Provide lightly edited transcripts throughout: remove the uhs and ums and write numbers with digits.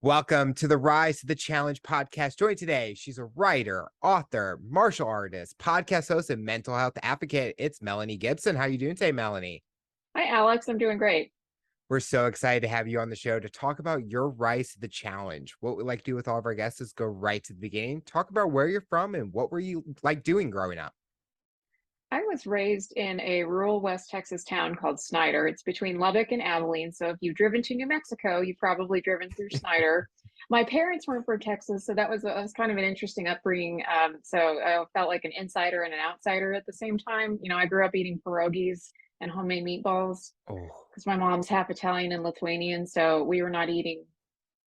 Welcome to the Rise to the Challenge podcast. Joined today, she's a writer, author, martial artist, podcast host, and mental health advocate. It's Melanie Gibson. How are you doing today, Melanie? Hi, Alex. I'm doing great. We're so excited to have you on the show to talk about your rise to the challenge. What we like to do with all of our guests is go right to the beginning, talk about where you're from and what were you like doing growing up. I was raised in a rural West Texas town called Snyder. It's between Lubbock and Abilene. So if you've driven to New Mexico, you've probably driven through Snyder. My parents weren't from Texas, so that was kind of an interesting upbringing. So I felt like an insider and an outsider at the same time. I grew up eating pierogies and homemade meatballs Oh, because my mom's half Italian and Lithuanian, so we were not eating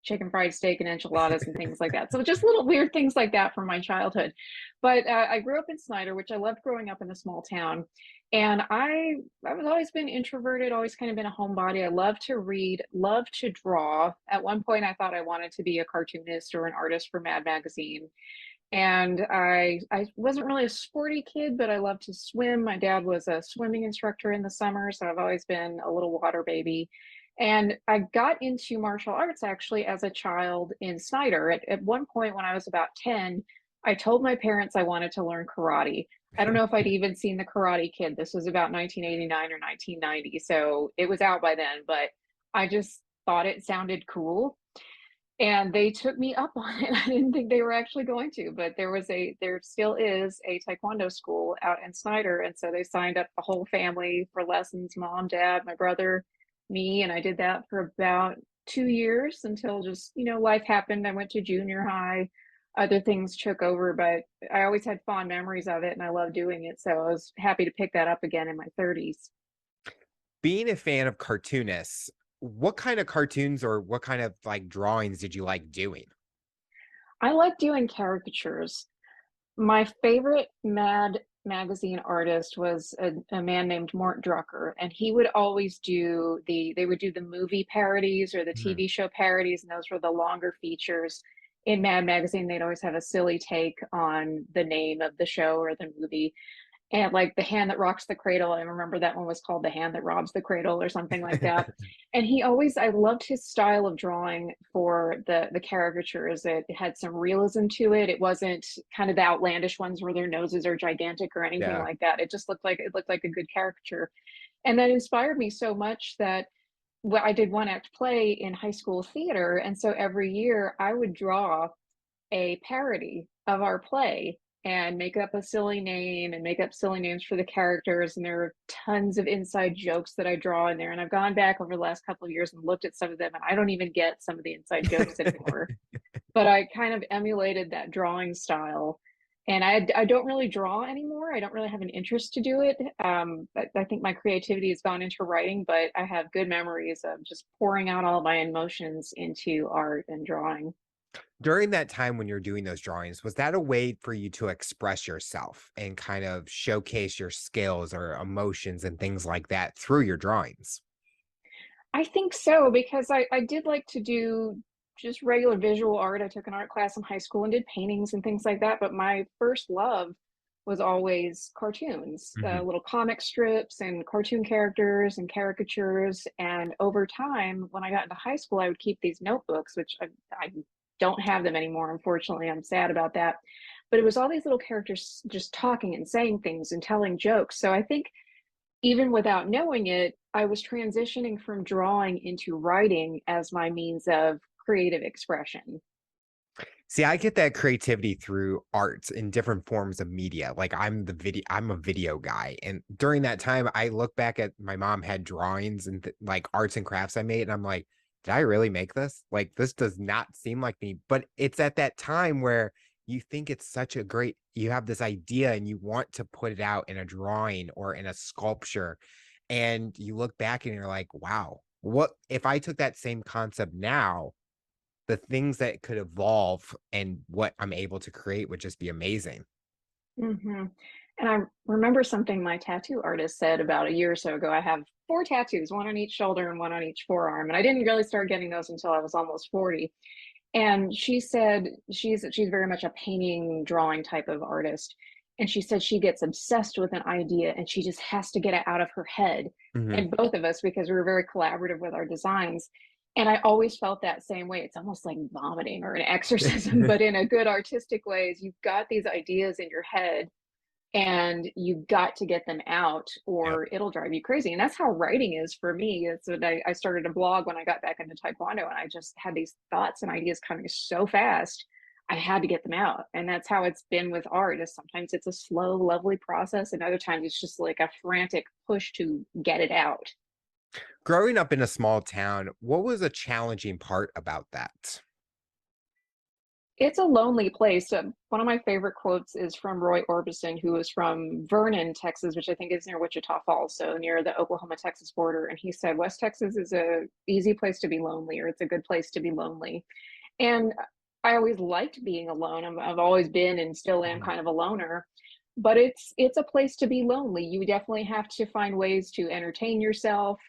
chicken fried steak and enchiladas and things like that. So just little weird things like that from my childhood. But I grew up in Snyder, which I loved growing up in a small town. And I've always been introverted, always kind of been a homebody. I love to read, love to draw. At one point, I thought I wanted to be a cartoonist or an artist for Mad Magazine. And I wasn't really a sporty kid, but I loved to swim. My dad was a swimming instructor in the summer, so I've always been a little water baby. And I got into martial arts actually as a child in Snyder. At one point when I was about 10, I told my parents I wanted to learn karate. I don't know if I'd even seen The Karate Kid. This was about 1989 or 1990, so it was out by then, but I just thought it sounded cool and they took me up on it. I didn't think they were actually going to, but there still is a Taekwondo school out in Snyder. And so they signed up the whole family for lessons, mom, dad, my brother, me. And I did that for about 2 years until just, life happened. I went to junior high, other things took over, but I always had fond memories of it and I love doing it. So I was happy to pick that up again in my 30s. being a fan of cartoonists, what kind of cartoons or what kind of like drawings did you like doing? I like doing caricatures. My favorite Mad magazine artist was a man named Mort Drucker, and he would always they would do the movie parodies or the Mhm. TV show parodies, and those were the longer features. In Mad Magazine, they'd always have a silly take on the name of the show or the movie. And like The Hand That Rocks the Cradle, I remember that one was called The Hand That Robs the Cradle or something like that. And I loved his style of drawing for the caricatures. It had some realism to it. It wasn't kind of the outlandish ones where their noses are gigantic or anything Yeah. like that. It looked like a good caricature. And that inspired me so much that I did one act play in high school theater. And so every year I would draw a parody of our play and make up a silly name and make up silly names for the characters. And there are tons of inside jokes that I draw in there. And I've gone back over the last couple of years and looked at some of them, and I don't even get some of the inside jokes anymore. But I kind of emulated that drawing style. And I don't really draw anymore. I don't really have an interest to do it. But I think my creativity has gone into writing, but I have good memories of just pouring out all my emotions into art and drawing. During that time when you're doing those drawings, was that a way for you to express yourself and kind of showcase your skills or emotions and things like that through your drawings? I think so because I did like to do just regular visual art. I took an art class in high school and did paintings and things like that. But my first love was always cartoons, Mhm. little comic strips and cartoon characters and caricatures. And over time, when I got into high school, I would keep these notebooks, which I don't have them anymore. Unfortunately, I'm sad about that. But it was all these little characters just talking and saying things and telling jokes. So I think even without knowing it, I was transitioning from drawing into writing as my means of creative expression. See, I get that creativity through arts in different forms of media. Like I'm a video guy. And during that time, I look back at my mom had drawings and like arts and crafts I made. And I'm like, did I really make this? Like, this does not seem like me. But it's at that time where you think it's such a great, you have this idea and you want to put it out in a drawing or in a sculpture. And you look back and you're like, wow, what if I took that same concept now? The things that could evolve and what I'm able to create would just be amazing. hmm And I remember something my tattoo artist said about a year or so ago. I have four tattoos, one on each shoulder and one on each forearm. And I didn't really start getting those until I was almost 40. And she said she's very much a painting, drawing type of artist. And she said she gets obsessed with an idea and she just has to get it out of her head. Mhm. And both of us, because we were very collaborative with our designs. And I always felt that same way. It's almost like vomiting or an exorcism, but in a good artistic way is you've got these ideas in your head and you've got to get them out Yep. or it'll drive you crazy. And that's how writing is for me. It's what I started a blog when I got back into Taekwondo and I just had these thoughts and ideas coming so fast. I had to get them out. And that's how it's been with art is sometimes it's a slow, lovely process. And other times it's just like a frantic push to get it out. Growing up in a small town, what was a challenging part about that? It's a lonely place. One of my favorite quotes is from Roy Orbison, who is from Vernon, Texas, which I think is near Wichita Falls, so near the Oklahoma-Texas border. And he said, West Texas is a easy place to be lonely, or it's a good place to be lonely. And I always liked being alone. I've always been and still am Mhm. kind of a loner, but it's a place to be lonely. You definitely have to find ways to entertain yourself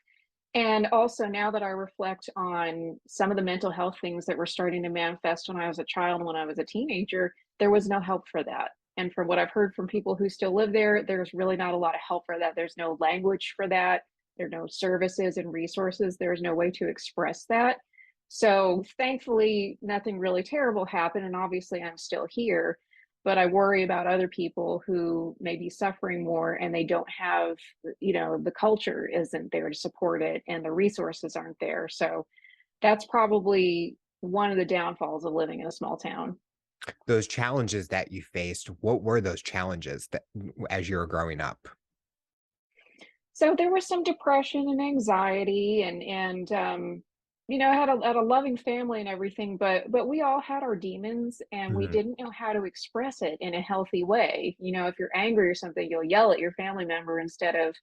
and also, now that I reflect on some of the mental health things that were starting to manifest when I was a child, when I was a teenager, there was no help for that. And from what I've heard from people who still live there, there's really not a lot of help for that. There's no language for that. There are no services and resources. There's no way to express that. So thankfully, nothing really terrible happened. And obviously, I'm still here. But I worry about other people who may be suffering more and they don't have, the culture isn't there to support it and the resources aren't there. So that's probably one of the downfalls of living in a small town. Those challenges that you faced, what were those challenges that as you were growing up? So there was some depression and anxiety and I had a loving family and everything, but we all had our demons and we Mhm, didn't know how to express it in a healthy way. If you're angry or something, you'll yell at your family member instead of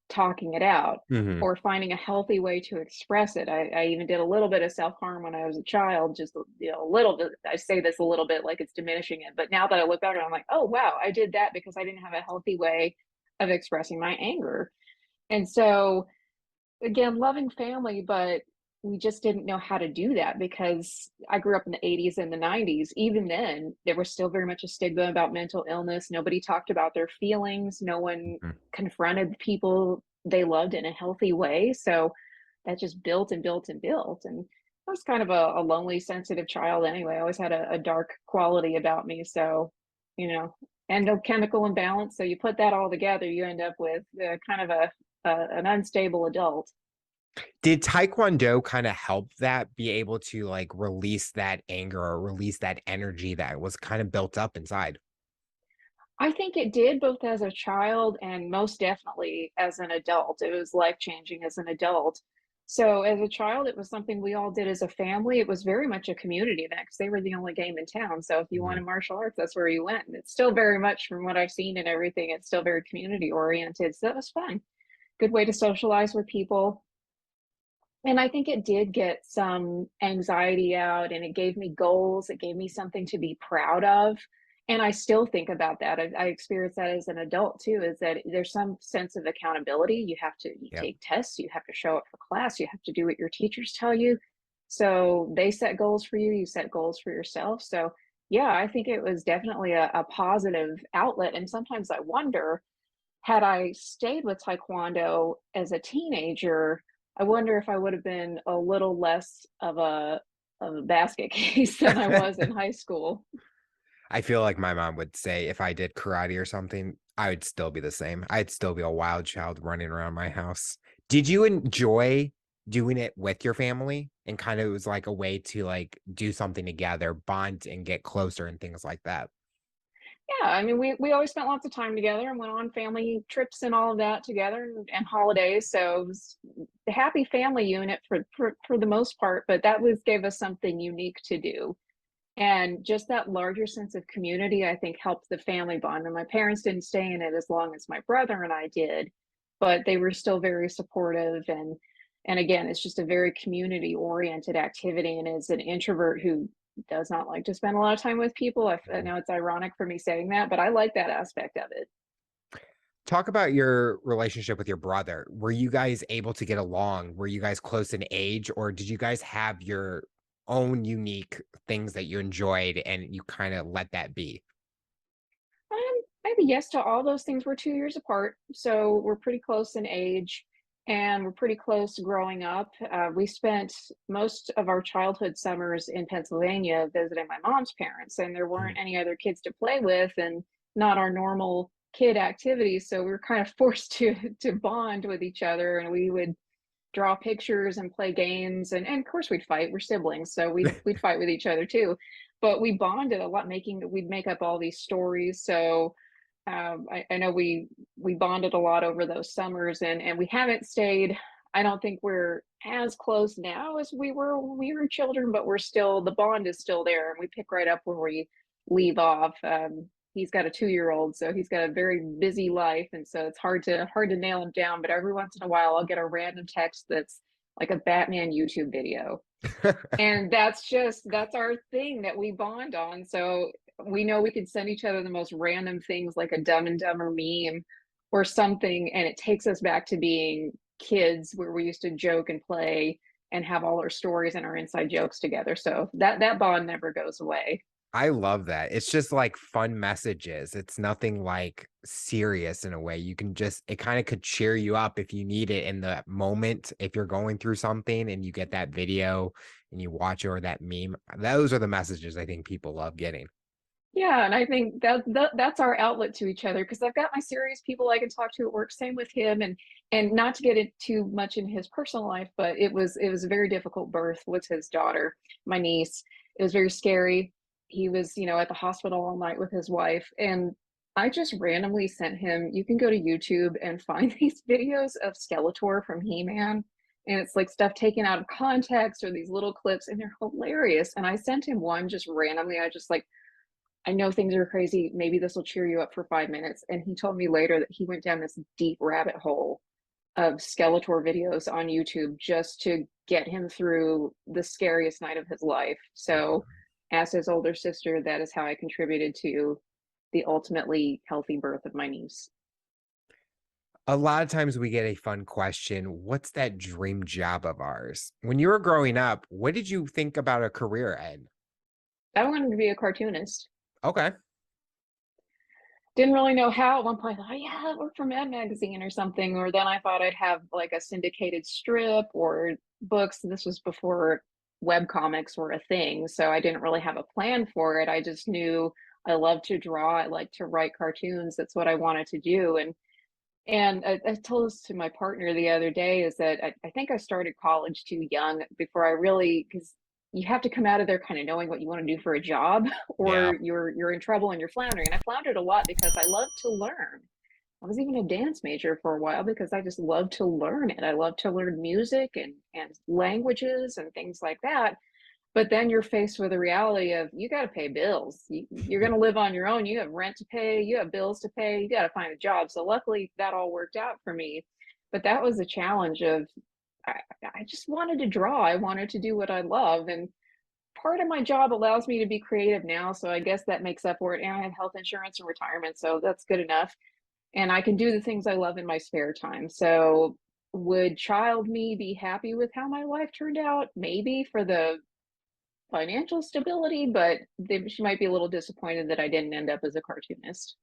talking it out mhm. or finding a healthy way to express it. I even did a little bit of self-harm when I was a child, just a little bit. I say this a little bit like it's diminishing it, but now that I look back, I'm like, oh wow, I did that because I didn't have a healthy way of expressing my anger. And so, again, loving family, but we just didn't know how to do that because I grew up in the 80s and the 90s. Even then, there was still very much a stigma about mental illness. Nobody talked about their feelings. No one Mhm. confronted people they loved in a healthy way. So that just built and built and built. And I was kind of a lonely, sensitive child anyway. I always had a dark quality about me. So, you know, endochemical imbalance. So you put that all together, you end up with kind of an unstable adult. Did Taekwondo kinda help that, be able to, like, release that anger or release that energy that was kinda built up inside? I think it did both as a child and most definitely as an adult. It was life changing as an adult. So as a child, it was something we all did as a family. It was very much a community event because they were the only game in town. So if you Mhm. wanted martial arts, that's where you went. And it's still very much from what I've seen and everything, it's still very community oriented. So that was fun. Good way to socialize with people. And I think it did get some anxiety out and it gave me goals. It gave me something to be proud of. And I still think about that. I experienced that as an adult too, is that there's some sense of accountability. You Yep. take tests, you have to show up for class, you have to do what your teachers tell you. So they set goals for you, you set goals for yourself. So yeah, I think it was definitely a positive outlet. And sometimes I wonder, had I stayed with Taekwondo as a teenager, I wonder if I would have been a little less of a basket case than I was in high school. I feel like my mom would say if I did karate or something, I would still be the same. I'd still be a wild child running around my house. Did you enjoy doing it with your family? And kind of it was like a way to like do something together, bond and get closer and things like that. Yeah, I mean, we always spent lots of time together and went on family trips and all of that together and holidays. So it was the happy family unit for the most part, but that was gave us something unique to do. And just that larger sense of community, I think, helped the family bond. And my parents didn't stay in it as long as my brother and I did, but they were still very supportive. And again, it's just a very community oriented activity. And as an introvert who does not like to spend a lot of time with people, I Mhm. know it's ironic for me saying that, but I like that aspect of it. Talk about your relationship with your brother. Were you guys able to get along? Were you guys close in age, or did you guys have your own unique things that you enjoyed and you kind of let that be? Um, Maybe yes to all those things. We're 2 years apart, so we're pretty close in age. and we're pretty close growing up. We spent most of our childhood summers in Pennsylvania visiting my mom's parents, and there weren't Mhm. any other kids to play with, and not our normal kid activities. So we were kind of forced to bond with each other, and we would draw pictures and play games, and of course we'd fight. We're siblings, so we'd fight with each other too. But we bonded a lot, making we'd make up all these stories. So I know we bonded a lot over those summers, and we haven't stayed. I don't think we're as close now as we were when we were children, but we're still the bond is still there, and we pick right up where we leave off. He's got a 2-year-old, so he's got a very busy life, and so it's hard to nail him down. But every once in a while, I'll get a random text that's like a Batman YouTube video, and that's our thing that we bond on. So we know we can send each other the most random things like a Dumb and Dumber meme or something, and it takes us back to being kids where we used to joke and play and have all our stories and our inside jokes together. So that bond never goes away. I love that. It's just like fun messages. It's nothing like serious in a way. You can just, it kind of could cheer you up if you need it in the moment. If you're going through something and you get that video and you watch it or that meme, those are the messages I think people love getting. Yeah, and I think that's our outlet to each other because I've got my serious people I can talk to at work. Same with him, and not to get it too much in his personal life, but it was a very difficult birth with his daughter, my niece. It was very scary. He was, at the hospital all night with his wife, and I just randomly sent him. You can go to YouTube and find these videos of Skeletor from He-Man, and it's like stuff taken out of context or these little clips, and they're hilarious. And I sent him one just randomly. I just like I know things are crazy. Maybe this will cheer you up for 5 minutes. And he told me later that he went down this deep rabbit hole of Skeletor videos on YouTube just to get him through the scariest night of his life. So, as his older sister, that is how I contributed to the ultimately healthy birth of my niece. A lot of times we get a fun question. What's that dream job of ours? When you were growing up, what did you think about a career in? I wanted to be a cartoonist. Okay. Didn't really know how. At one point, I thought, yeah, I work for Mad Magazine or something. Or then I thought I'd have like a syndicated strip or books. This was before web comics were a thing. So I didn't really have a plan for it. I just knew I loved to draw. I like to write cartoons. That's what I wanted to do. And I told this to my partner the other day is that I think I started college too young before I really, because you have to come out of there kind of knowing what you want to do for a job, Yeah. or you're in trouble and you're floundering. And I floundered a lot because I love to learn. I was even a dance major for a while because I just love to learn it. I love to learn music and languages and things like that. But then you're faced with the reality of you got to pay bills. You're going to live on your own. You have rent to pay. You have bills to pay. You got to find a job. So luckily that all worked out for me. But that was a challenge of I, I just wanted to draw. I wanted to do what I love. And part of my job allows me to be creative now. So I guess that makes up for it. And I have health insurance and retirement. So that's good enough. And I can do the things I love in my spare time. So would child me be happy with how my life turned out? Maybe for the financial stability, but she might be a little disappointed that I didn't end up as a cartoonist.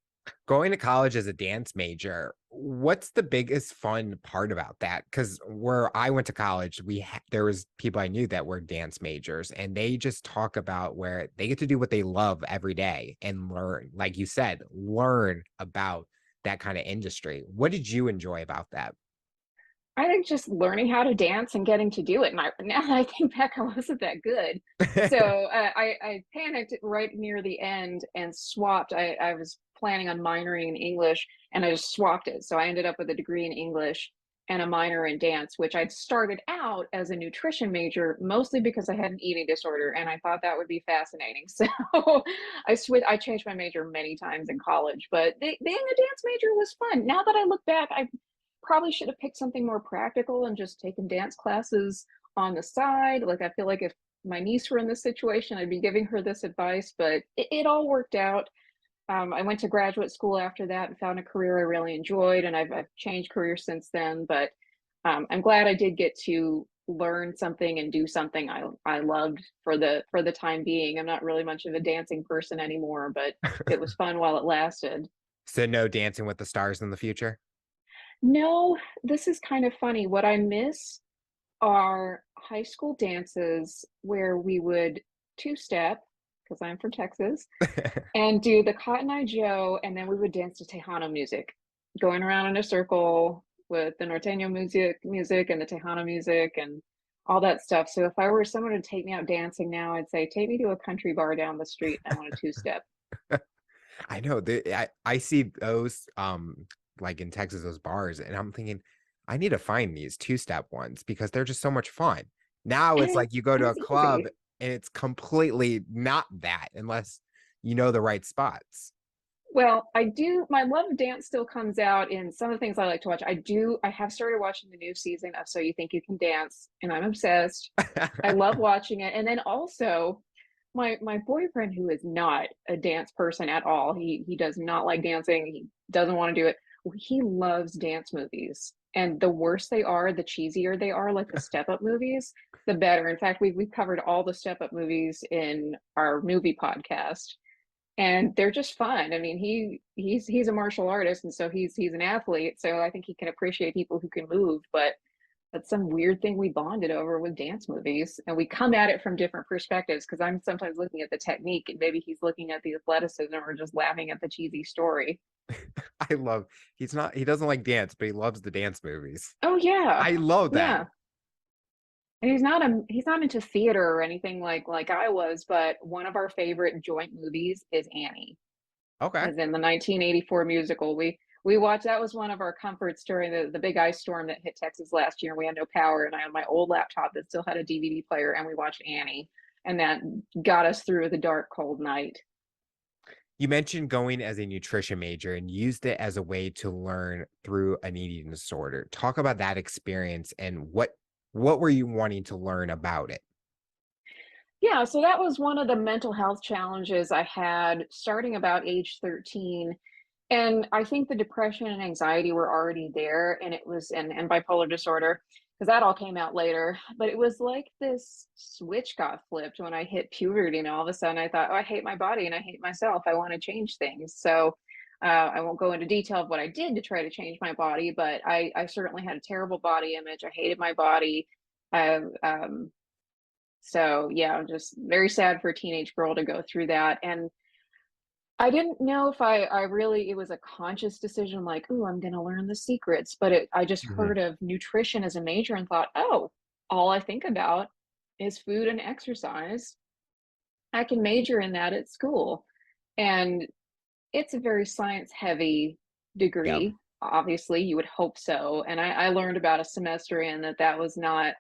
Going to college as a dance major, what's the biggest fun part about that? Because where I went to college, there was people I knew that were dance majors, and they just talk about where they get to do what they love every day and learn, like you said, learn about that kind of industry. What did you enjoy about that? I think just learning how to dance and getting to do it. And now that I think back, I wasn't that good. So I panicked right near the end and swapped. I was planning on minoring in English and I just swapped it. So I ended up with a degree in English and a minor in dance, which I'd started out as a nutrition major, mostly because I had an eating disorder and I thought that would be fascinating. So I changed my major many times in college, but being a dance major was fun. Now that I look back, I probably should have picked something more practical and just taken dance classes on the side. Like, I feel like if my niece were in this situation, I'd be giving her this advice, but it all worked out. I went to graduate school after that and found a career I really enjoyed, and I've changed careers since then. But I'm glad I did get to learn something and do something I loved for the time being. I'm not really much of a dancing person anymore, but it was fun while it lasted. So no Dancing with the Stars in the future? No, this is kind of funny. What I miss are high school dances where we would two-step, because I'm from Texas, and do the Cotton Eye Joe, and then we would dance to Tejano music, going around in a circle with the norteño music and the Tejano music and all that stuff. So if I were someone to take me out dancing now, I'd say, take me to a country bar down the street. I want a two-step. I know I see those like in Texas, those bars, and I'm thinking, I need to find these two-step ones because they're just so much fun. Now And it's like you go and to a it's club easy. and it's completely not that unless you know the right spots. Well, I do my love of dance still comes out in some of the things I like to watch. I have started watching the new season of So You Think You Can Dance, and I'm obsessed. I love watching it. And then also my boyfriend, who is not a dance person at all, he does not like dancing. He doesn't want to do it. He loves dance movies. And the worse they are, the cheesier they are, like the step up movies, the better. In fact, we've covered all the step up movies in our movie podcast, and they're just fun. I mean, he's a martial artist, and so he's an athlete, so I think he can appreciate people who can move, but that's some weird thing we bonded over with dance movies, and we come at it from different perspectives because I'm sometimes looking at the technique and maybe he's looking at the athleticism or just laughing at the cheesy story. I love he doesn't like dance, but he loves the dance movies. Oh yeah. I love that. Yeah. And he's not into theater or anything like I was, but one of our favorite joint movies is Annie. Okay. As in the 1984 musical. We watched that was one of our comforts during the big ice storm that hit Texas last year. We had no power, and I had my old laptop that still had a DVD player, and we watched Annie, and that got us through the dark, cold night. You mentioned going as a nutrition major and used it as a way to learn through an eating disorder. Talk about that experience and what were you wanting to learn about it? Yeah, so that was one of the mental health challenges I had starting about age 13. And I think the depression and anxiety were already there, and it was and bipolar disorder, because that all came out later. But it was like this switch got flipped when I hit puberty, and all of a sudden I thought, oh, I hate my body and I hate myself. I want to change things. So I won't go into detail of what I did to try to change my body, but I certainly had a terrible body image. I hated my body. I, so yeah, I'm just very sad for a teenage girl to go through that. And I didn't know if I really it was a conscious decision like, "Ooh, I'm gonna learn the secrets," but I just Mhm. heard of nutrition as a major and thought, "Oh, all I think about is food and exercise. I can major in that at school." And it's a very science heavy Yep. degree. Obviously, you would hope so. And I learned about a semester in that that was not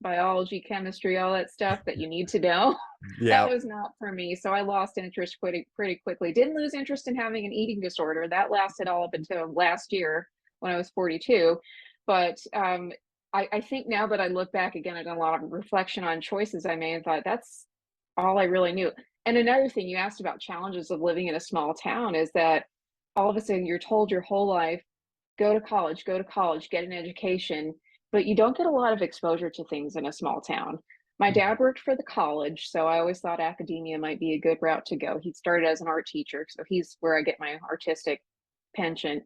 biology, chemistry, all that stuff that you need to know. That Yep. was not for me. So I lost interest pretty quickly. Didn't lose interest in having an eating disorder. That lasted all up until last year when I was 42. But I think now that I look back again, I've done a lot of reflection on choices I made and thought that's all I really knew. And another thing you asked about challenges of living in a small town is that all of a sudden you're told your whole life, go to college, get an education, but you don't get a lot of exposure to things in a small town. My Mhm. dad worked for the college, so I always thought academia might be a good route to go. He started as an art teacher, so he's where I get my artistic penchant.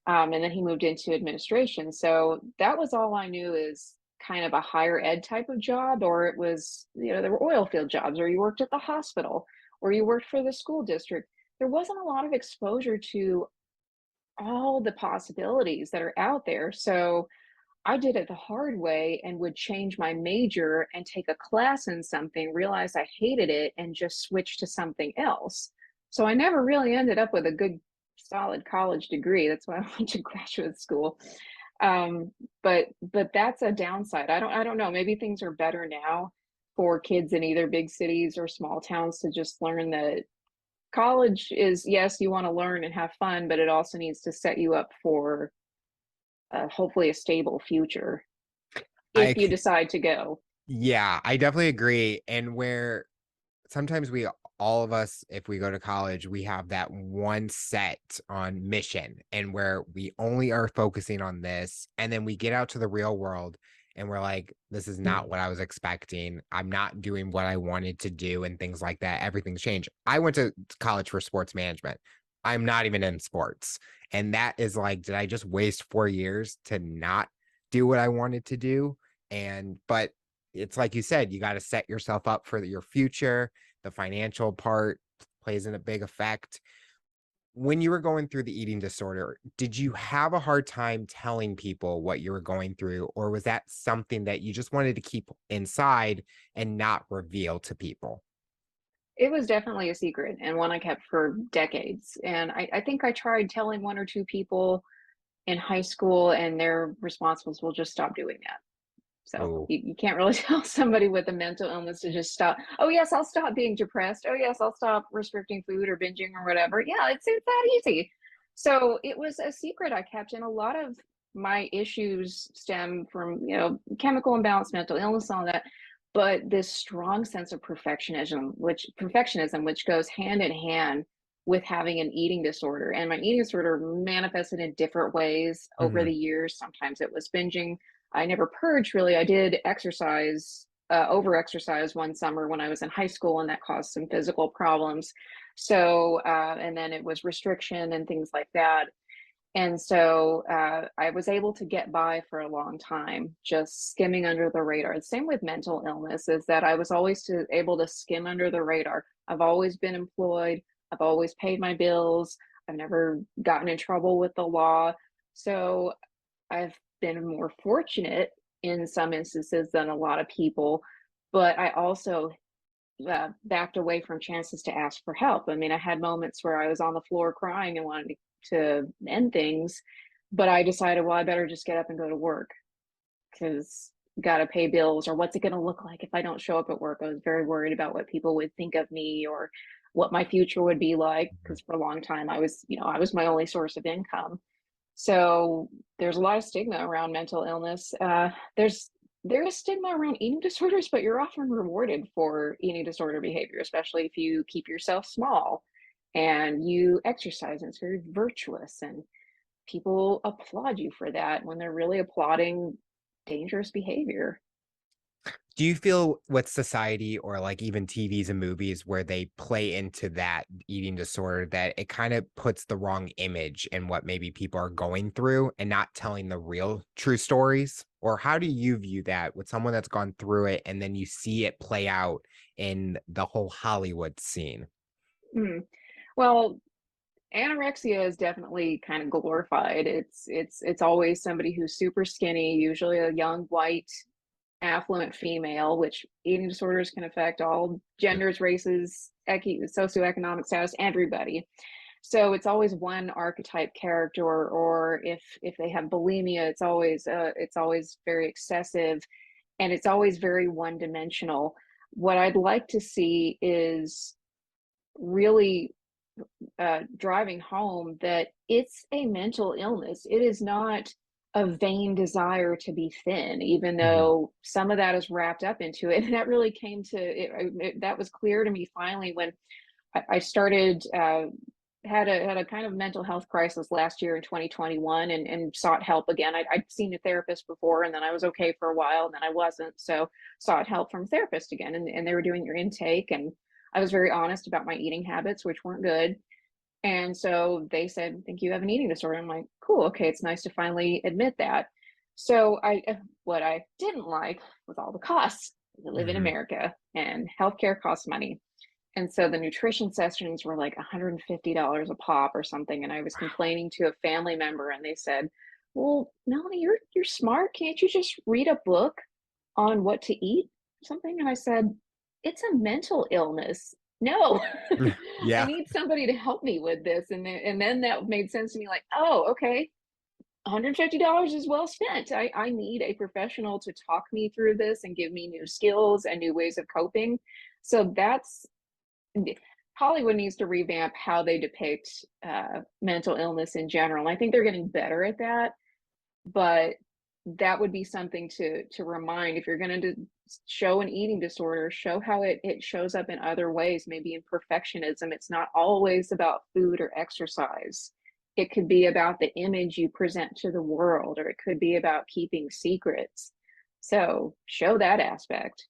And then he moved into administration. So that was all I knew is kind of a higher ed type of job, or it was, there were oil field jobs, or you worked at the hospital, or you worked for the school district. There wasn't a lot of exposure to all the possibilities that are out there. So I did it the hard way and would change my major and take a class in something, realize I hated it, and just switch to something else. So I never really ended up with a good, solid college degree. That's why I went to graduate school. But that's a downside. I don't know. Maybe things are better now for kids in either big cities or small towns to just learn that college is, yes, you want to learn and have fun, but it also needs to set you up for hopefully a stable future I if you decide to go. Yeah, I definitely agree. And where sometimes all of us, if we go to college, we have that one set on mission and where we only are focusing on this. And then we get out to the real world and we're like, this is not what I was expecting. I'm not doing what I wanted to do and things like that. Everything's changed. I went to college for sports management. I'm not even in sports. And that is like, did I just waste 4 years to not do what I wanted to do? But it's like you said, you got to set yourself up for your future. The financial part plays in a big effect. When you were going through the eating disorder, did you have a hard time telling people what you were going through? Or was that something that you just wanted to keep inside and not reveal to people? It was definitely a secret and one I kept for decades. And I think I tried telling one or two people in high school, and their response was, "Well, just stop doing that." So Oh, you can't really tell somebody with a mental illness to just stop. Oh, yes, I'll stop being depressed. Oh, yes, I'll stop restricting food or binging or whatever. Yeah, it's that easy. So it was a secret I kept, and a lot of my issues stem from, chemical imbalance, mental illness, all that. But this strong sense of perfectionism, which goes hand in hand with having an eating disorder. And my eating disorder manifested in different ways over mhm. the years. Sometimes it was binging. I never purged really. I did exercise, over exercise one summer when I was in high school, and that caused some physical problems. So, and then it was restriction and things like that. And so I was able to get by for a long time, just skimming under the radar. The same with mental illness is that I was always able to skim under the radar. I've always been employed. I've always paid my bills. I've never gotten in trouble with the law. So I've been more fortunate in some instances than a lot of people, but I also backed away from chances to ask for help. I mean, I had moments where I was on the floor crying and wanted to end things, but I decided, well, I better just get up and go to work because got to pay bills, or what's it going to look like if I don't show up at work? I was very worried about what people would think of me or what my future would be like, Mhm. because for a long time I was my only source of income. So there's a lot of stigma around mental illness. There is stigma around eating disorders, but you're often rewarded for eating disorder behavior, especially if you keep yourself small and you exercise, and it's very virtuous, and people applaud you for that when they're really applauding dangerous behavior. Do you feel with society or like even TVs and movies where they play into that eating disorder that it kind of puts the wrong image in what maybe people are going through and not telling the real true stories? Or how do you view that with someone that's gone through it and then you see it play out in the whole Hollywood scene? Mm. Well, anorexia is definitely kind of glorified. It's always somebody who's super skinny, usually a young white affluent female, which eating disorders can affect all genders, races, socioeconomic status, everybody. So it's always one archetype character, or if they have bulimia, it's always very excessive, and it's always very one dimensional. What I'd like to see is really driving home that it's a mental illness. It is not a vain desire to be thin, even Mhm. though some of that is wrapped up into it. And that really came to that was clear to me finally when I started. Had a kind of mental health crisis last year in 2021, and sought help again. I'd seen a therapist before, and then I was okay for a while, and then I wasn't. So sought help from a therapist again, and they were doing your intake, and I was very honest about my eating habits, which weren't good. And so they said, "I think you have an eating disorder." I'm like, "Cool, okay, it's nice to finally admit that." So what I didn't like was all the costs. We live in Mhm. America, and healthcare costs money. And so the nutrition sessions were like $150 a pop or something. And I was complaining to a family member, and they said, "Well, Melanie, you're smart. Can't you just read a book on what to eat or something?" And I said, "It's a mental illness. No, I Yeah. need somebody to help me with this." And then that made sense to me, like, oh, okay. $150 is well spent. I need a professional to talk me through this and give me new skills and new ways of coping. So that's Hollywood needs to revamp how they depict mental illness in general. And I think they're getting better at that, but that would be something to remind. If you're going to show an eating disorder, show how it shows up in other ways, maybe in perfectionism. It's not always about food or exercise. It could be about the image you present to the world, or it could be about keeping secrets. So show that aspect.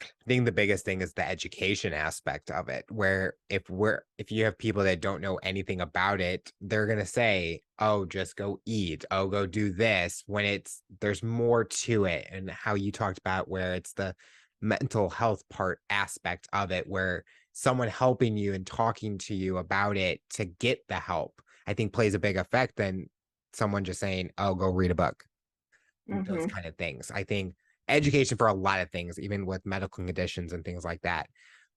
I think the biggest thing is the education aspect of it, where if you have people that don't know anything about it, they're gonna say, "Oh, just go eat. Oh, go do this," when there's more to it, and how you talked about where it's the mental health part aspect of it, where someone helping you and talking to you about it to get the help, I think plays a big effect than someone just saying, "Oh, go read a book." Those Hmm. kind of things. I think education for a lot of things, even with medical conditions and things like that,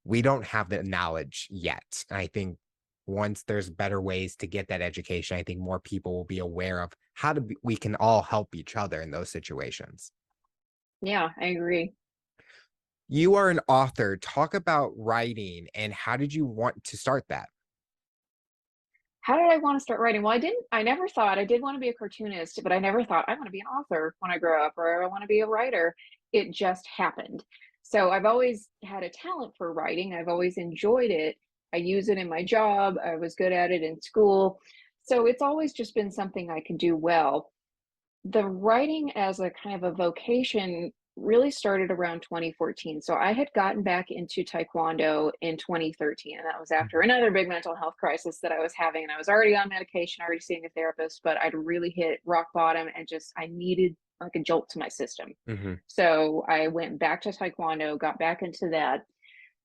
we don't have the knowledge yet. And I think once there's better ways to get that education, I think more people will be aware of we can all help each other in those situations. Yeah, I agree. You are an author. Talk about writing and how did you want to start that? How did I want to start writing? Well, I never thought I did want to be a cartoonist, but I never thought I want to be an author when I grow up or I want to be a writer. It just happened. So I've always had a talent for writing. I've always enjoyed it. I use it in my job. I was good at it in school. So it's always just been something I can do well. The writing as a kind of a vocation really started around 2014. So I had gotten back into Taekwondo in 2013, and that was after Mhm. another big mental health crisis that I was having. And I was already on medication, already seeing a therapist, but I'd really hit rock bottom and just I needed like a jolt to my system. Mhm. So I went back to Taekwondo, got back into that,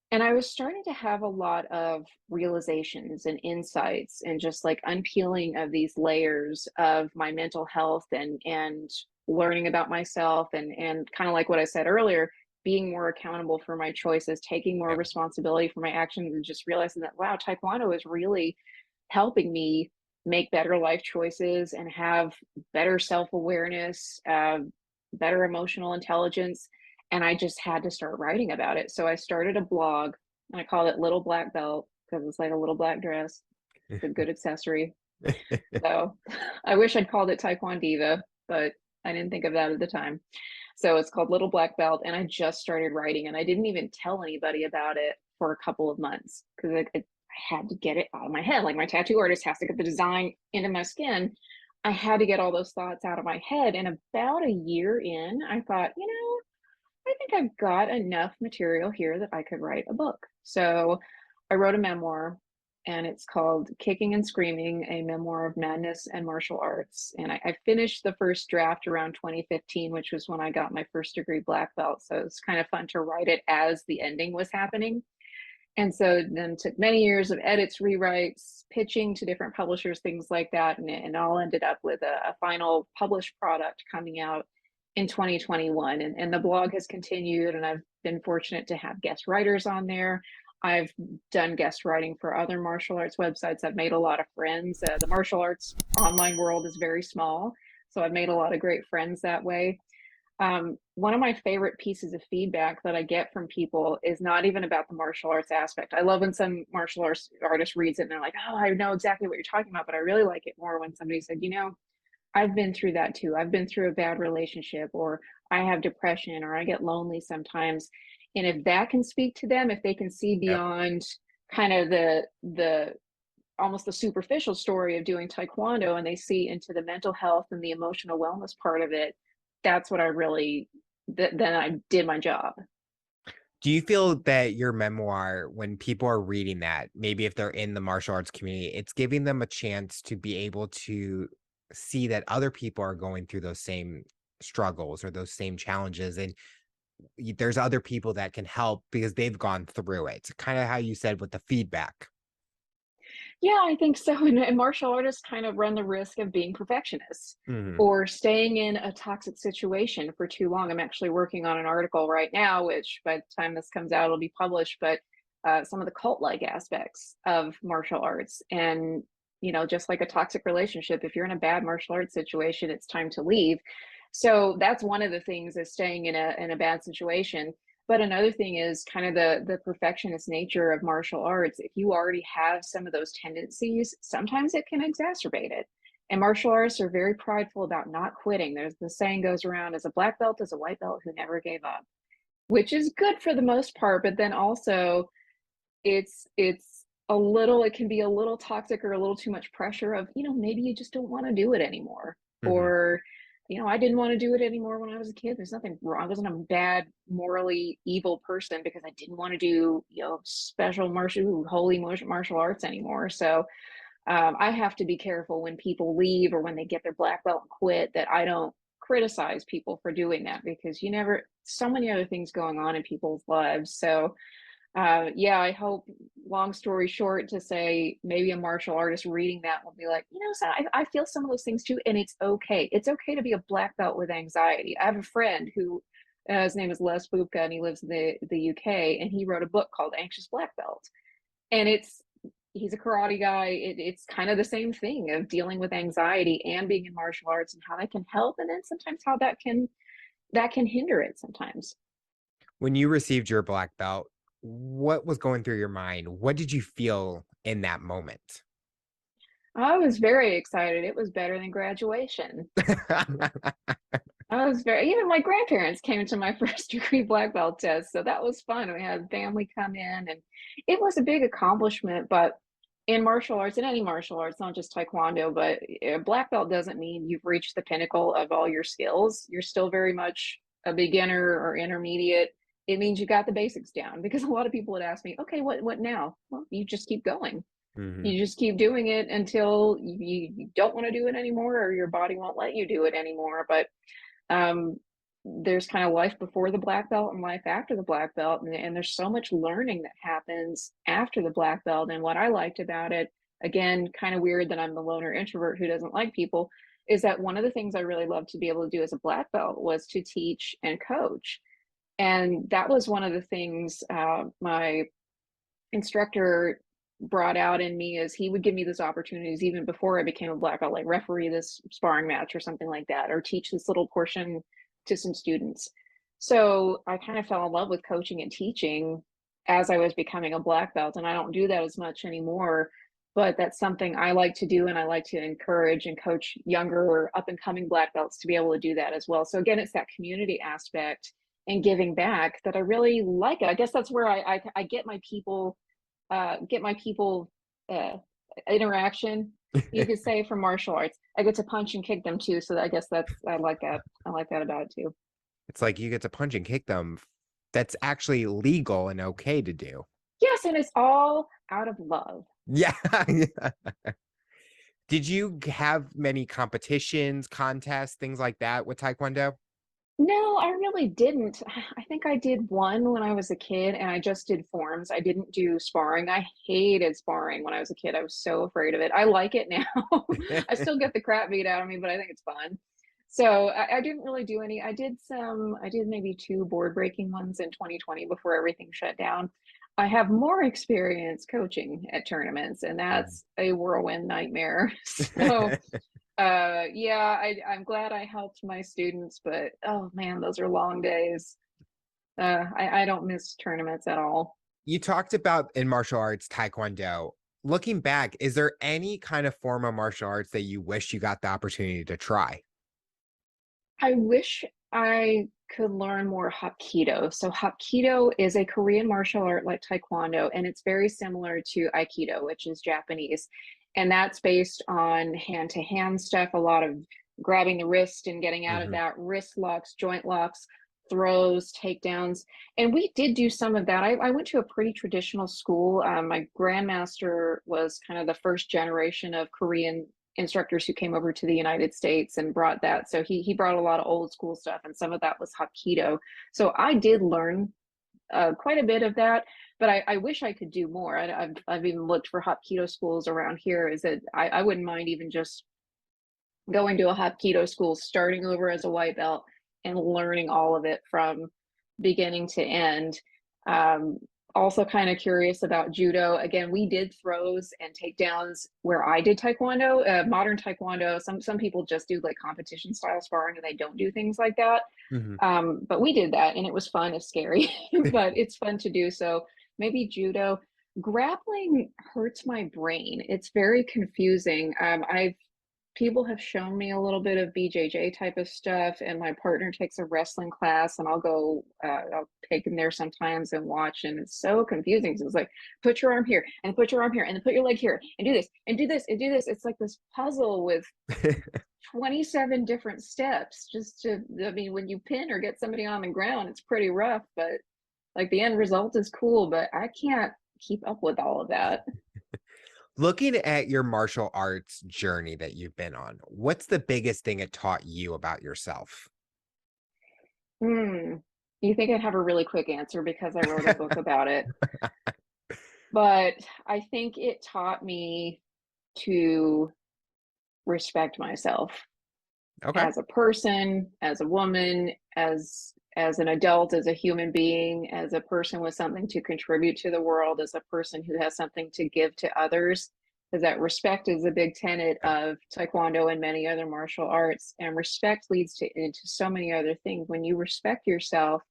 and I was starting to have a lot of realizations and insights and just like unpeeling of these layers of my mental health and learning about myself and kind of like what I said earlier, being more accountable for my choices, taking more Yeah. responsibility for my actions, and just realizing that wow, Taekwondo is really helping me make better life choices and have better self-awareness, better emotional intelligence, and I just had to start writing about it. So I started a blog and I called it Little Black Belt because it's like a little black dress. It's a good accessory. So I wish I'd called it Taekwondiva, but I didn't think of that at the time. So it's called Little Black Belt, and I just started writing, and I didn't even tell anybody about it for a couple of months because I had to get it out of my head. Like my tattoo artist has to get the design into my skin. I had to get all those thoughts out of my head. And about a year in, I thought, I think I've got enough material here that I could write a book. So I wrote a memoir and it's called Kicking and Screaming, a memoir of madness and martial arts. And I finished the first draft around 2015, which was when I got my first degree black belt. So it's kind of fun to write it as the ending was happening. And so then took many years of edits, rewrites, pitching to different publishers, things like that. And all ended up with a final published product coming out in 2021. And the blog has continued, and I've been fortunate to have guest writers on there. I've done guest writing for other martial arts websites. I've made a lot of friends. The martial arts online world is very small. So I've made a lot of great friends that way. One of my favorite pieces of feedback that I get from people is not even about the martial arts aspect. I love when some martial arts artist reads it and they're like, "Oh, I know exactly what you're talking about," but I really like it more when somebody said, I've been through that too. I've been through a bad relationship, or I have depression, or I get lonely sometimes." And if that can speak to them, if they can see Yep. beyond kind of the almost the superficial story of doing taekwondo and they see into the mental health and the emotional wellness part of it, that's what I really then I did my job. Do you feel that your memoir, when people are reading that, maybe if they're in the martial arts community, it's giving them a chance to be able to see that other people are going through those same struggles or those same challenges, and there's other people that can help because they've gone through it. Kind of how you said with the feedback. Yeah, I think so. And martial artists kind of run the risk of being perfectionists Mhm. or staying in a toxic situation for too long. I'm actually working on an article right now, which by the time this comes out, it'll be published, but some of the cult like aspects of martial arts. And, just like a toxic relationship, if you're in a bad martial arts situation, it's time to leave. So that's one of the things is staying in a bad situation. But another thing is kind of the perfectionist nature of martial arts. If you already have some of those tendencies, sometimes it can exacerbate it. And martial artists are very prideful about not quitting. There's the saying goes around as a black belt is a white belt who never gave up, which is good for the most part, but then also it's a little it can be a little toxic or a little too much pressure of, maybe you just don't want to do it anymore. Mhm. Or I didn't want to do it anymore when I was a kid. There's nothing wrong. I wasn't a bad, morally evil person because I didn't want to do, special holy martial arts anymore. So I have to be careful when people leave or when they get their black belt and quit, that I don't criticize people for doing that, because so many other things going on in people's lives. So yeah, I hope, long story short, to say maybe a martial artist reading that will be like, so I feel some of those things too, and it's okay. It's okay to be a black belt with anxiety. I have a friend who, his name is Les Bupka, and he lives in the UK, and he wrote a book called Anxious Black Belt. And he's a karate guy. It's kind of the same thing of dealing with anxiety and being in martial arts, and how that can help, and then sometimes how that can hinder it sometimes. When you received your black belt, what was going through your mind? What did you feel in that moment? I was very excited. It was better than graduation. I was even my grandparents came to my first degree black belt test. So that was fun. We had family come in, and it was a big accomplishment. But in martial arts, in any martial arts, not just Taekwondo, but a black belt doesn't mean you've reached the pinnacle of all your skills. You're still very much a beginner or intermediate. It means you got the basics down, because a lot of people would ask me, okay, what now? Well, you just keep going. Mhm. You just keep doing it until you don't want to do it anymore, or your body won't let you do it anymore. But um, there's kind of life before the black belt and life after the black belt, and there's so much learning that happens after the black belt. And what I liked about it, again, kind of weird that I'm the loner introvert who doesn't like people, is that one of the things I really loved to be able to do as a black belt was to teach and coach. And that was one of the things my instructor brought out in me, is he would give me those opportunities even before I became a black belt, like referee this sparring match or something like that, or teach this little portion to some students. So I kind of fell in love with coaching and teaching as I was becoming a black belt, and I don't do that as much anymore. But that's something I like to do, and I like to encourage and coach younger or up and coming black belts to be able to do that as well. So again, it's that community aspect and giving back that I really like it. I guess that's where I get my people uh, interaction, you could say, from martial arts. I get to punch and kick them too, so I guess I like that. I like that about it too. It's like you get to punch and kick them. That's actually legal and okay to do. Yes, and it's all out of love. Yeah. Did you have many competitions, contests, things like that with Taekwondo? No, I really didn't. I think I did one when I was a kid, and I just did forms. I didn't do sparring. I hated sparring when I was a kid. I was so afraid of it. I like it now. I still get the crap beat out of me, but I think it's fun. So I didn't really do any. I did maybe two board breaking ones in 2020 before everything shut down. I have more experience coaching at tournaments, and that's a whirlwind nightmare. So yeah, I'm glad I helped my students, but oh man, those are long days. I don't miss tournaments at all. You talked about in martial arts, Taekwondo. Looking back, is there any kind of form of martial arts that you wish you got the opportunity to try? I wish I could learn more Hapkido. So Hapkido is a Korean martial art like Taekwondo, and it's very similar to Aikido, which is Japanese. And that's based on hand-to-hand stuff, a lot of grabbing the wrist and getting out of Mhm. that, wrist locks, joint locks, throws, takedowns. And we did do some of that. I went to a pretty traditional school. My grandmaster was kind of the first generation of Korean instructors who came over to the United States and brought that. So he brought a lot of old school stuff, and some of that was Hapkido. So I did learn quite a bit of that, but I wish I could do more. I've even looked for Hapkido schools around here. Is that I wouldn't mind even just going to a Hapkido school, starting over as a white belt, and learning all of it from beginning to end. Um, Also kind of curious about judo. Again, we did throws and takedowns where I did Taekwondo, modern Taekwondo. Some people just do like competition style sparring and they don't do things like that. Mhm. But we did that, and it was fun. It's scary, but it's fun to do. So maybe judo. Grappling hurts my brain. It's very confusing. I've People have shown me a little bit of BJJ type of stuff, and my partner takes a wrestling class, and I'll take him there sometimes and watch, and it's so confusing. So it's like, put your arm here, and put your arm here, and then put your leg here, and do this, and do this, and do this. It's like this puzzle with 27 different steps just to, I mean, when you pin or get somebody on the ground, it's pretty rough, but like the end result is cool, but I can't keep up with all of that. Looking at your martial arts journey that you've been on, what's the biggest thing it taught you about yourself? Hmm. You think I'd have a really quick answer because I wrote a book about it, but I think it taught me to respect myself Okay. as a person, as a woman, as an adult, as a human being, as a person with something to contribute to the world, as a person who has something to give to others. Because that respect is a big tenet of Taekwondo and many other martial arts. And respect leads to into so many other things. When you respect yourself,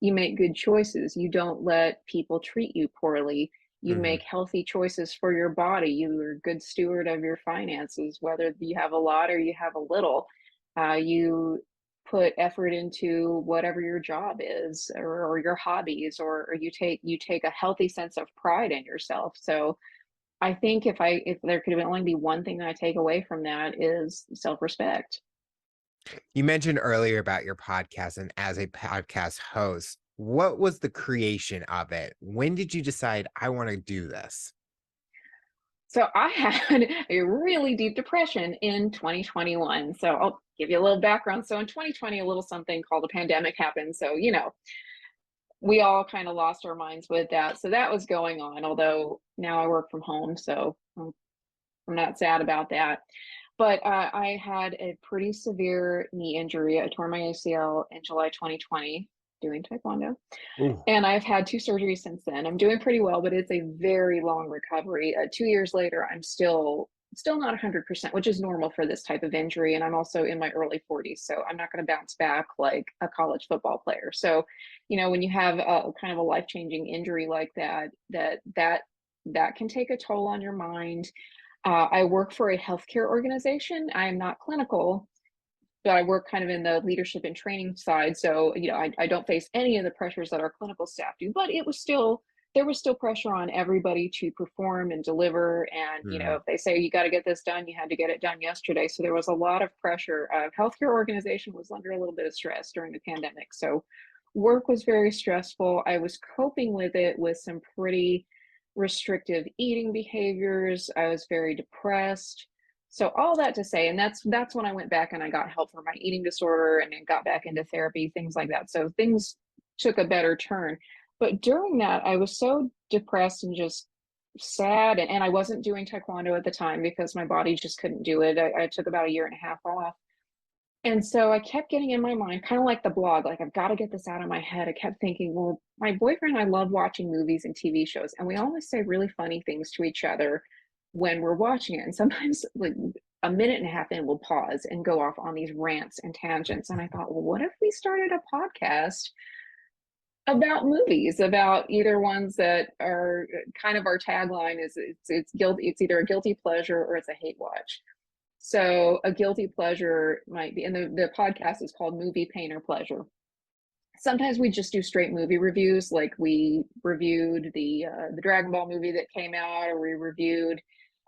you make good choices. You don't let people treat you poorly. You Mhm. make healthy choices for your body. You're a good steward of your finances, whether you have a lot or you have a little. You put effort into whatever your job is, or your hobbies, or you take a healthy sense of pride in yourself. So I think if there could only be one thing that I take away from that is self-respect. You mentioned earlier about your podcast, and as a podcast host, what was the creation of it? When did you decide I want to do this? So I had a really deep depression in 2021. So I'll give you a little background. So in 2020, a little something called a pandemic happened. So, we all kind of lost our minds with that. So that was going on, although now I work from home. So I'm not sad about that. But I had a pretty severe knee injury. I tore my ACL in July 2020 doing Taekwondo. Ooh. And I've had 2 surgeries since then. I'm doing pretty well, but it's a very long recovery. 2 years later, I'm still not 100%, which is normal for this type of injury, and I'm also in my early 40s, so I'm not gonna bounce back like a college football player. So, when you have a kind of a life-changing injury like that, that can take a toll on your mind. I work for a healthcare organization. I am not clinical, but I work kind of in the leadership and training side. So, I don't face any of the pressures that our clinical staff do, but there was still pressure on everybody to perform and deliver. And, Mhm. if they say you got to get this done, you had to get it done yesterday. So there was a lot of pressure. Healthcare organization was under a little bit of stress during the pandemic. So work was very stressful. I was coping with it with some pretty restrictive eating behaviors. I was very depressed. So all that to say, and that's when I went back and I got help for my eating disorder and then got back into therapy, things like that. So things took a better turn. But during that, I was so depressed and just sad. And I wasn't doing Taekwondo at the time because my body just couldn't do it. I took about a year and a half off. And so I kept getting in my mind, kind of like the blog, like I've got to get this out of my head. I kept thinking, well, my boyfriend and I love watching movies and TV shows, and we always say really funny things to each other when we're watching it. And sometimes, like a minute and a half in, we'll pause and go off on these rants and tangents. And I thought, well, what if we started a podcast about movies, about either ones that are kind of our tagline is it's guilty, it's either a guilty pleasure or it's a hate watch. So a guilty pleasure might be, and the podcast is called Movie Pain or Pleasure. Sometimes we just do straight movie reviews, like we reviewed the Dragon Ball movie that came out, or we reviewed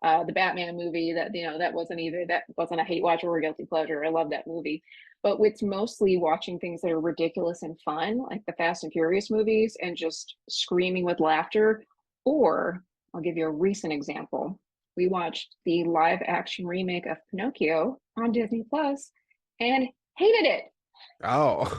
the Batman movie that that wasn't a hate watch or a guilty pleasure. I love that movie, but it's mostly watching things that are ridiculous and fun, like the Fast and Furious movies, and just screaming with laughter. Or I'll give you a recent example. We watched the live action remake of Pinocchio on Disney Plus and hated it. Oh.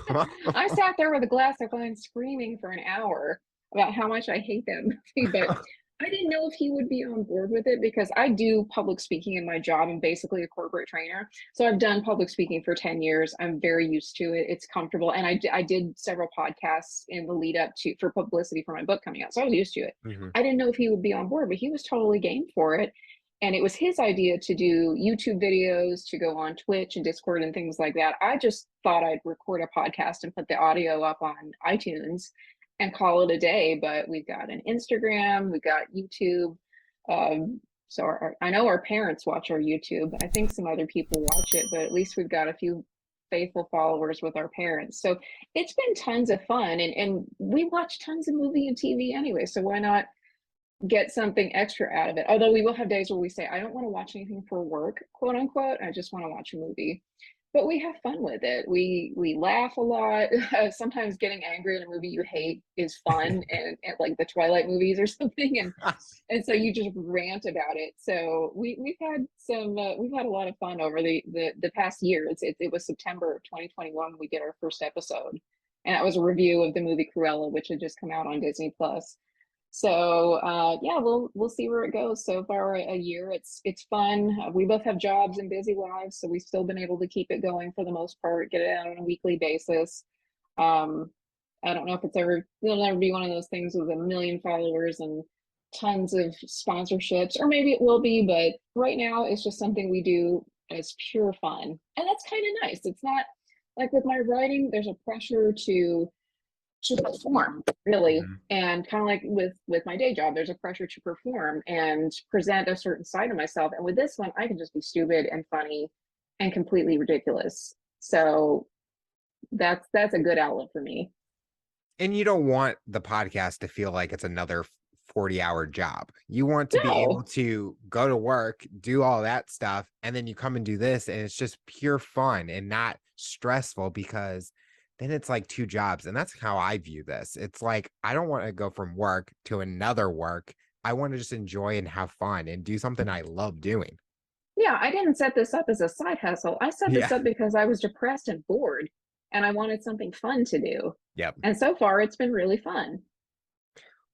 I sat there with a glass of wine screaming for an hour about how much I hate that movie, but I didn't know if he would be on board with it because I do public speaking in my job. I'm basically a corporate trainer. So I've done public speaking for 10 years. I'm very used to it. It's comfortable. And I did several podcasts in the lead up to for publicity for my book coming out. So I was used to it. Mhm. I didn't know if he would be on board, but he was totally game for it. And it was his idea to do YouTube videos, to go on Twitch and Discord and things like that. I just thought I'd record a podcast and put the audio up on iTunes and call it a day. But we've got an Instagram, we've got YouTube. So I know our parents watch our YouTube. I think some other people watch it, but at least we've got a few faithful followers with our parents. So it's been tons of fun. And we watch tons of movie and TV anyway. So why not get something extra out of it. Although we will have days where we say, I don't want to watch anything for work, quote unquote. I just want to watch a movie. But we have fun with it. We laugh a lot. Sometimes getting angry at a movie you hate is fun, and like the Twilight movies or something, and so you just rant about it. So we've had we've had a lot of fun over the past year. It was September of 2021 when we did our first episode, and that was a review of the movie Cruella, which had just come out on Disney Plus. So yeah, we'll see where it goes. So far, a year, it's fun. We both have jobs and busy lives, so we've still been able to keep it going for the most part. Get it out on a weekly basis. Um, I don't know if it'll ever be one of those things with a million followers and tons of sponsorships, or maybe it will be. But right now, it's just something we do as pure fun, and that's kind of nice. It's not like with my writing. There's a pressure to perform, really, Mhm. and kind of like with my day job, there's a pressure to perform and present a certain side of myself, and with this one I can just be stupid and funny and completely ridiculous. So that's a good outlet for me. And you don't want the podcast to feel like it's another 40-hour job. You want to be able No. to go to work, do all that stuff, and then you come and do this, and it's just pure fun and not stressful, because then it's like two jobs. And that's how I view this. It's like I don't want to go from work to another work. I want to just enjoy and have fun and do something I love doing. Yeah, I didn't set this up as a side hustle. I set this Yeah. up because I was depressed and bored, and I wanted something fun to do, Yep. and so far it's been really fun.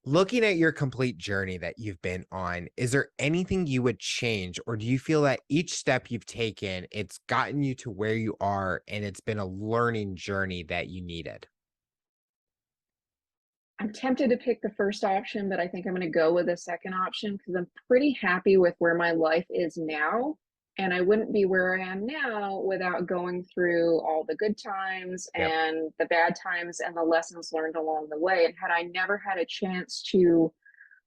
Looking at your complete journey that you've been on, is there anything you would change, or do you feel that each step you've taken, it's gotten you to where you are and it's been a learning journey that you needed? I'm tempted to pick the first option, but I think I'm going to go with the second option because I'm pretty happy with where my life is now. And I wouldn't be where I am now without going through all the good times Yep. and the bad times and the lessons learned along the way. And had I never had a chance to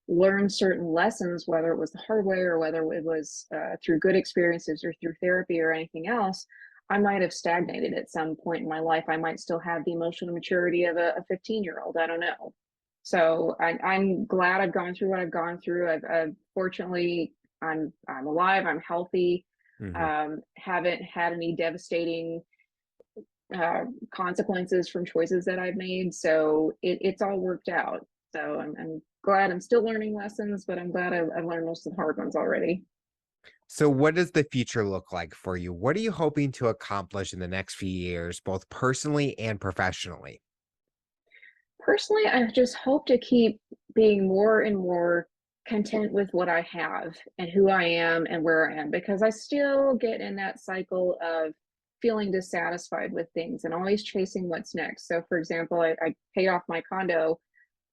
learn certain lessons, whether it was the hard way or whether it was through good experiences or through therapy or anything else, I might have stagnated at some point in my life. I might still have the emotional maturity of a 15-year-old. I don't know. So I'm glad I've gone through what I've gone through. I've fortunately, I'm alive. I'm healthy. Mhm. Haven't had any devastating uh, consequences from choices that I've made. So it's all worked out. So I'm glad I'm still learning lessons, but I'm glad I've learned most of the hard ones already. So, what does the future look like for you? What are you hoping to accomplish in the next few years, both personally and professionally? Personally, I just hope to keep being more and more content with what I have and who I am and where I am, because I still get in that cycle of feeling dissatisfied with things and always chasing what's next. So, for example, I paid off my condo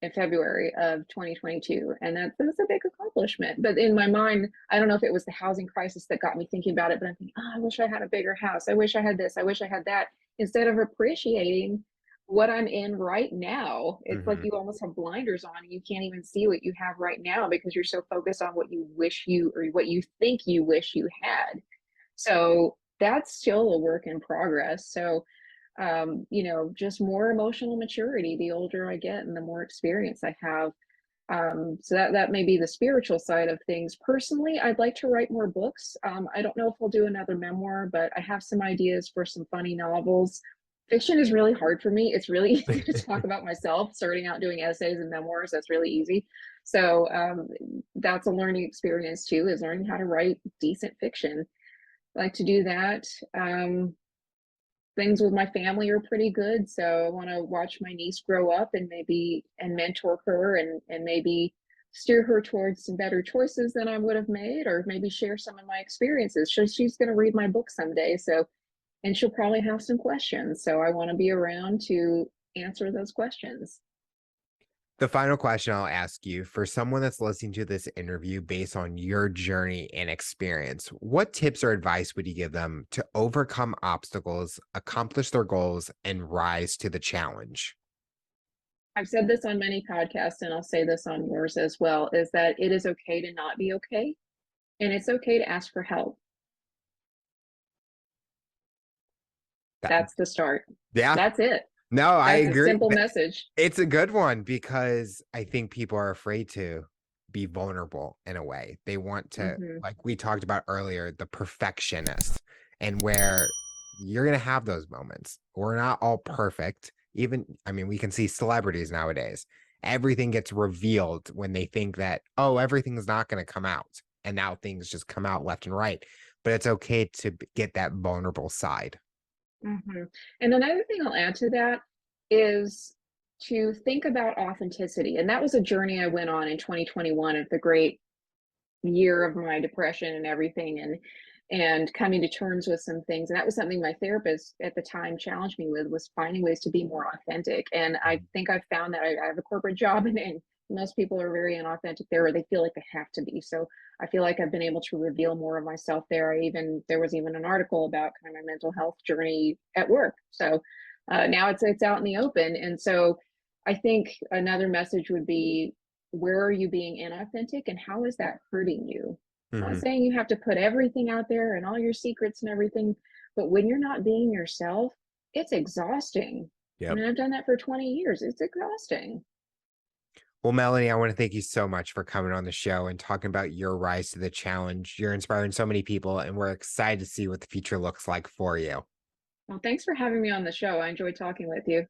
in February of 2022, and that's a big accomplishment. But in my mind, I don't know if it was the housing crisis that got me thinking about it, but I'm thinking, oh, I wish I had a bigger house. I wish I had this. I wish I had that. Instead of appreciating what I'm in right now, it's like Mhm. you almost have blinders on and you can't even see what you have right now because you're so focused on what you wish you or what you think you wish you had. So that's still a work in progress. So just more emotional maturity the older I get and the more experience I have. So that may be the spiritual side of things. Personally, I'd like to write more books. I don't know if I'll do another memoir, but I have some ideas for some funny novels. Fiction is really hard for me. It's really easy to talk about myself. Starting out doing essays and memoirs, that's really easy. So that's a learning experience too, is learning how to write decent fiction. I like to do that. Things with my family are pretty good, so I want to watch my niece grow up and maybe and mentor her and maybe steer her towards some better choices than I would have made, or maybe share some of my experiences. She's going to read my book someday, so and she'll probably have some questions, so I want to be around to answer those questions. The final question I'll ask you, for someone that's listening to this interview based on your journey and experience, what tips or advice would you give them to overcome obstacles, accomplish their goals, and rise to the challenge? I've said this on many podcasts and I'll say this on yours as well, is that it is okay to not be okay, and it's okay to ask for help. That, That's the start. yeah, That's it. no, I That's a agree. simple message. It's a good one, because I think people are afraid to be vulnerable in a way. They want to, Mhm. like we talked about earlier, the perfectionist, and where you're going to have those moments. We're not all perfect. Even, I mean, we can see celebrities nowadays. Everything gets revealed when they think that, oh, everything's not going to come out. And now things just come out left and right. But it's okay to get that vulnerable side. Mhm. And another thing I'll add to that is to think about authenticity, and that was a journey I went on in 2021 at the great year of my depression and everything, and coming to terms with some things, and that was something my therapist at the time challenged me with, was finding ways to be more authentic. And I think I've found that I have a corporate job, and most people are very inauthentic there, or they feel like they have to be. So I feel like I've been able to reveal more of myself there. There was even an article about kind of my mental health journey at work. So now it's out in the open. And so I think another message would be, where are you being inauthentic and how is that hurting you? I'm not Hmm. saying you have to put everything out there and all your secrets and everything, but when you're not being yourself, it's exhausting. I Yep. mean, I've done that for 20 years. It's exhausting. Well, Melanie, I want to thank you so much for coming on the show and talking about your rise to the challenge. You're inspiring so many people, and we're excited to see what the future looks like for you. Well, thanks for having me on the show. I enjoyed talking with you.